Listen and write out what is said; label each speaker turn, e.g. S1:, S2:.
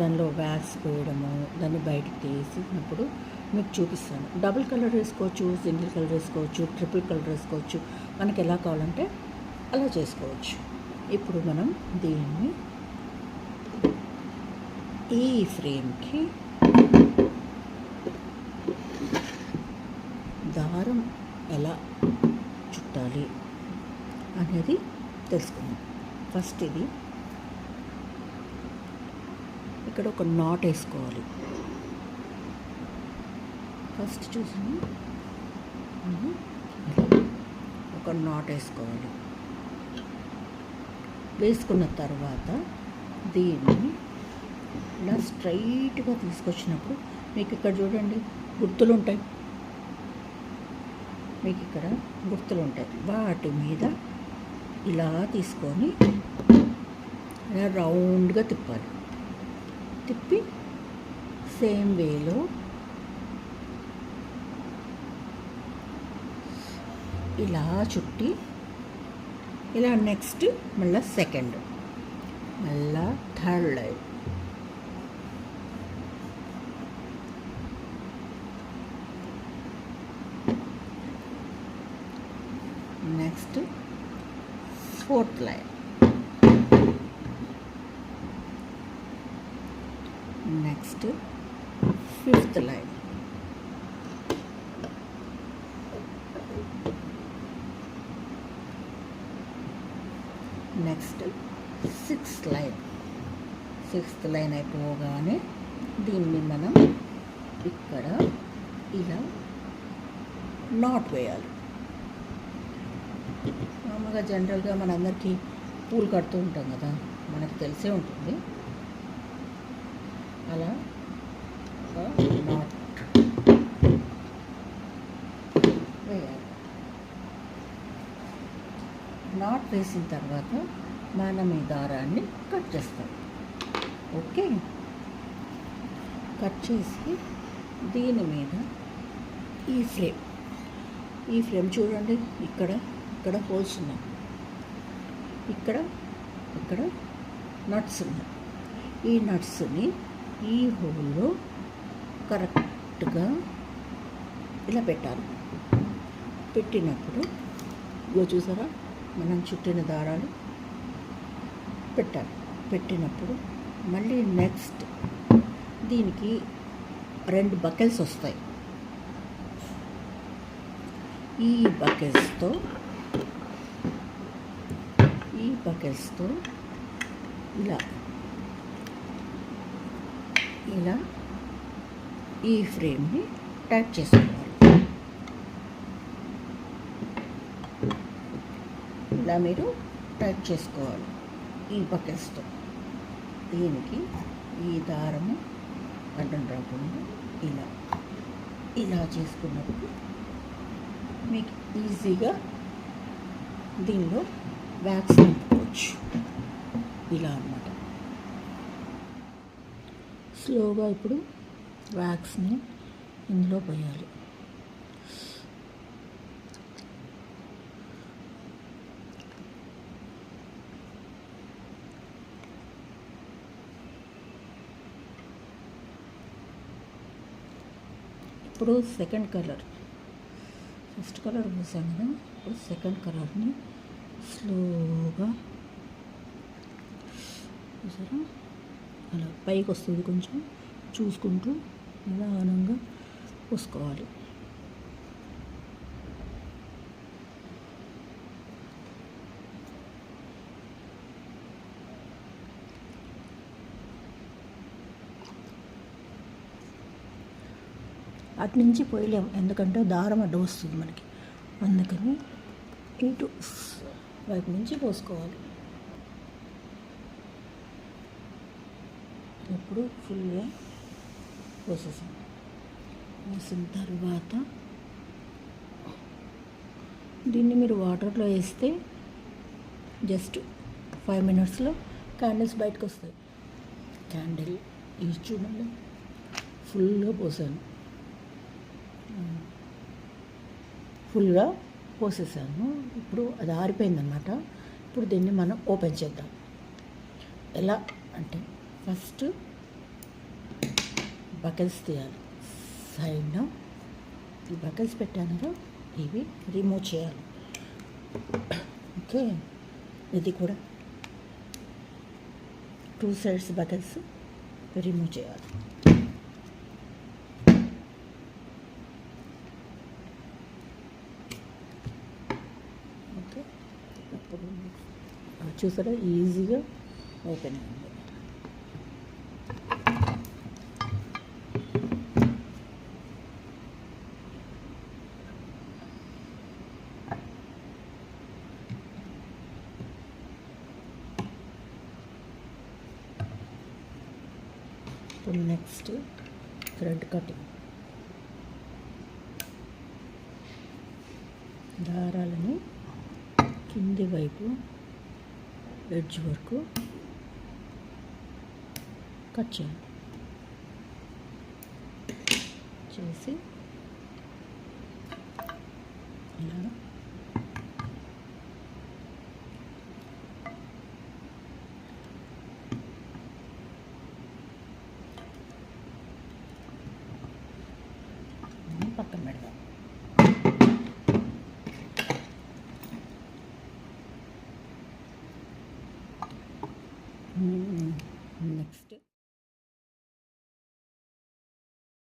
S1: దానిలో వ్యాక్స్ పోయడము, దాన్ని బయటకు తీసినప్పుడు మీకు చూపిస్తాను. డబుల్ కలర్ వేసుకోవచ్చు, సింగిల్ కలర్ వేసుకోవచ్చు, ట్రిపుల్ కలర్ వేసుకోవచ్చు, మనకి ఎలా కావాలంటే అలా చేసుకోవచ్చు. ఇప్పుడు మనం దీన్ని ఈ ఫ్రేమ్కి దారం ఎలా చుట్టాలి అనేది తెలుసుకుందాం. ఫస్ట్ ఇది ఇక్కడ ఒక నాట్ వేసుకోవాలి. ఫస్ట్ చూసి ఒక నాట్ వేసుకోవాలి. వేసుకున్న తర్వాత దీన్ని ఇలా స్ట్రైట్గా తీసుకొచ్చినప్పుడు మీకు ఇక్కడ చూడండి గుర్తులు ఉంటాయి. మీకు ఇక్కడ గుర్తులు ఉంటాయి. వాటి మీద ఇలా తీసుకొని ఇలా రౌండ్గా తిప్పాలి. తిప్పి సేమ్ వేలో ఇలా చుట్టి ఇలా నెక్స్ట్ మళ్ళీ సెకండ్, మళ్ళా third line, next fourth line, next fifth line, next sixth line అయిపోగానే దీన్ని మనం ఇక్కడ ఇలా నాట్ వేయాలి. మామూలుగా జనరల్గా మనందరికీ పూలు కడుతూ ఉంటాం కదా, మనకు తెలిసే ఉంటుంది. అలా నాట్ వేయాలి. నాట్ వేసిన తర్వాత మనం ఈ దారాన్ని కట్ చేస్తాం. ఓకే, కట్ చేసి దీని మీద ఈ ఫ్రేమ్ చూడండి, ఇక్కడ హోల్స్ ఉన్నాయి, ఇక్కడ నట్స్ ఉన్నాయి. ఈ నట్స్ని ఈ హోల్లో కరెక్ట్గా ఇలా పెట్టాలి. పెట్టినప్పుడు చూసారా మనం చుట్టిన దారాలు పెట్టాలి. పెట్టినప్పుడు మళ్ళీ నెక్స్ట్ దీనికి 2 బకెల్స్ వస్తాయి. ఈ బకెల్స్తో ఇలా ఈ ఫ్రేమ్ని టైట్ చేసుకోవాలి. ఇలా మీరు టైట్ చేసుకోవాలి ఈ బకెట్స్తో. దీనికి ఈ దారము అడ్డం రాకుండా ఇలా చేసుకున్నప్పుడు మీకు ఈజీగా దీనిలో వ్యాక్స్ నింపుకోవచ్చు. ఇలా అన్నమాట. స్లోగా ఇప్పుడు వ్యాక్స్ని ఇందులో పోయాలి. ఇప్పుడు సెకండ్ కలర్, ఫస్ట్ కలర్ పోసాం కదా, ఇప్పుడు సెకండ్ కలర్ని స్లోగా చూసారా అలా పైకి వస్తుంది, కొంచెం చూసుకుంటూ నిదానంగా పోసుకోవాలి. అటు నుంచి పోయలేము, ఎందుకంటే దారం అడ్డు వస్తుంది మనకి. అందుకని ఇటు వైపు నుంచి పోసుకోవాలి. ఇప్పుడు ఫుల్గా పోసేసాం. పోసిన తర్వాత దీన్ని మీరు వాటర్లో వేస్తే జస్ట్ 5 minutesలో క్యాండిల్స్ బయటకు వస్తాయి. క్యాండిల్ ఇది చూడండి, ఫుల్గా పోసాను, ఫుల్గా పోసేసాను. ఇప్పుడు అది ఆరిపోయిందన్నమాట. ఇప్పుడు దీన్ని మనం ఓపెన్ చేద్దాం. ఎలా అంటే ఫస్ట్ బకెల్స్ తీయాలి. సైడ్న ఈ బకెల్స్ పెట్టాను కదా, ఇవి రిమూవ్ చేయాలి. ఓకే, ఇది కూడా 2 సైడ్స్ బకెల్స్ రిమూవ్ చేయాలి. ఓకే, అప్పుడు చూసారా ఈజీగా ఓపెన్ అయింది. ఇప్పుడు నెక్స్ట్ థ్రెడ్ కటింగ్. దారాలను కింది వైపు ఎడ్జ్ వరకు కట్ చేయాలి. చేసి